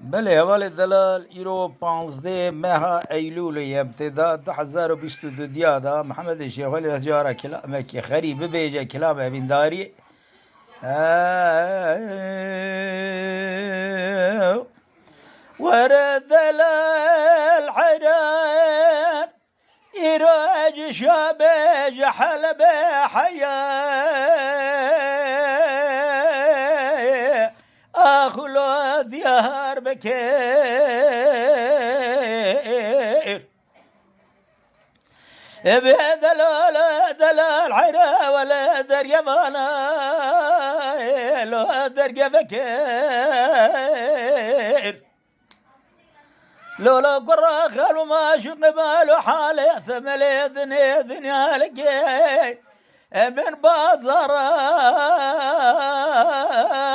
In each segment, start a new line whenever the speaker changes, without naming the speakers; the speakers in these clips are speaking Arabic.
بله اول دلال ایرو 15 ماه ایلول ابتدا 2022 دیادا محمد شیخ ولی هزار کلام کی خریب بیجه کلام بینداری ورد دلال حران إيراج شابج حلب حياة أخلو ديار بكير بهذا دلال عينا ولا دريبانا لو دريا بكير لولا قرا خلو ما شق مالو حالي ثملي دنيا لقي من بازار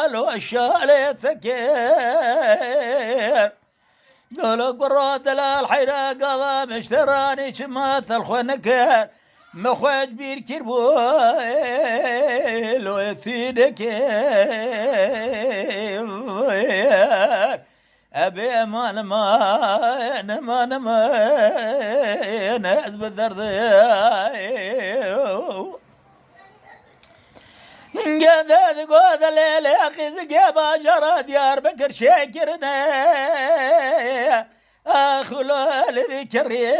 لو الشالي ثكير لولا قرا دلال حيرا قضا مشتراني شمات الخنكر مخوج بير كربو لو يثيدك أبي أمان ما ناس بالدرد قداد قود الليل أخذ قبا جرى ديار بكر شاكرنا أخلو البكري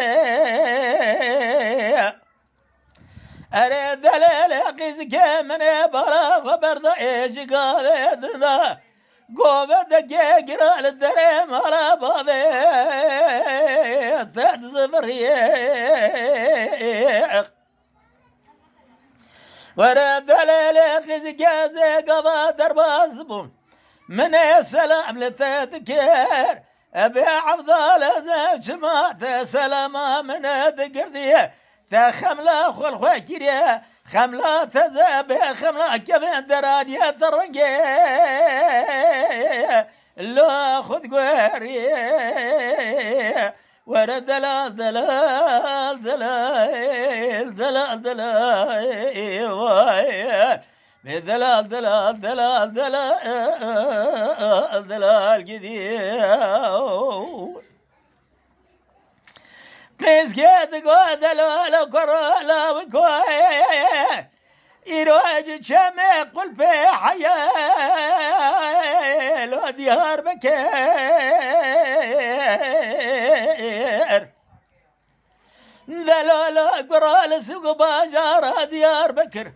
أريد الليل أخذ كمن بلاغ وبرد إيش قادة قوبة دقيقة للدريم على بابي ثلاث صفريق ورد الليل خزقازي قضى درب أصبم من السلام للتذكير أبي عفضل زاب شمات سلامة من ذكرتي تخملة خلخوكيريا خملة تزابي خملة كفين درانية ترنقي لو خذ قواري ورد دلال دلال دلال دلال دلال دلال دلال دلال دلال قدير قيس كيد قود لولا كرولا وكوي يروج شمي قلبي حياة لو ديار بكير ذلولا قرال سوق باجار ديار بكر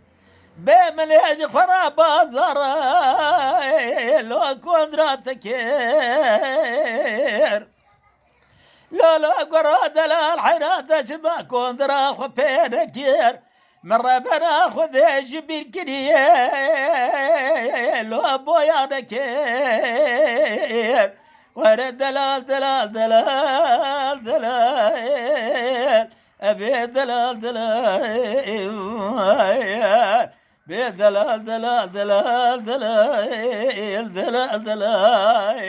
بمليج خراب بازار لو كوندراتكير لولا قرا دلال حيرات جما كوندرا خبينكير مرة بناخذ جبير كريه لو بويا نكير ورد دلال دلال دلال دلال أبي دلال دلال بدلال دلال دلال دلال دلال دلال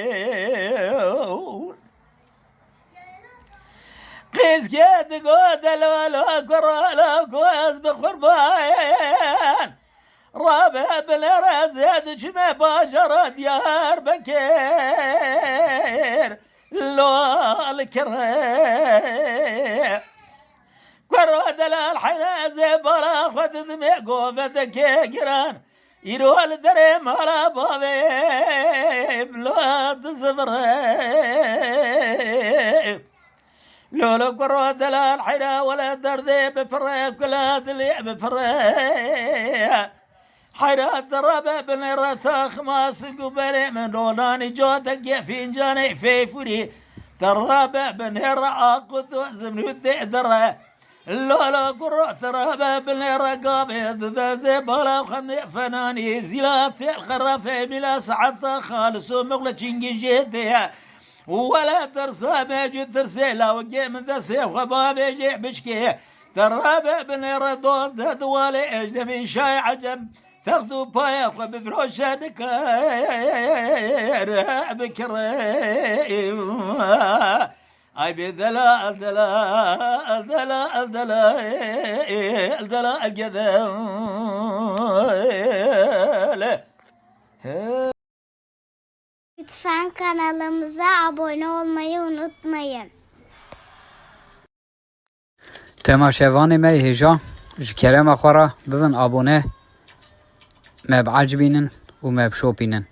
قيس كيد قود لولو قرالو قوز بخربان رابع بالرزاد جمع باشر ديار بكير لو الكريم قروا دلال حنازي برا خذ ذمي قوفة كيران يروح الدريم على بابي بلاد زفرين لولا قروا دلال حنا ولا دردي بفريق كلا دلي بفريق حنا درب بن رثاخ ما سقبري من دوناني جوتك فنجاني في فري تراب بن رعاق زمن يدي درا لولا قروا تراب بن رقاب ذا زبالا خني فناني زلات الخرافه بلا سعد خالص ومغلى تشنجي جيتها ولا ترسى بيجي ترسي لا وجي من ذا سيف خباب يجي بشكي ترابع بن ردود ذا دوالي اجنبي شاي عجب تاخذوا بايا بفروش نكير بكريم اي بدلال دلال دلال دلال دلال قدم
Lütfen kanalımıza abone olmayı unutmayın.
تماشاوان ما هجا جكرم أخرى ببن أبونه ما بعجبينن وما بشوبينن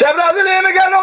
Sebra dilimi gel o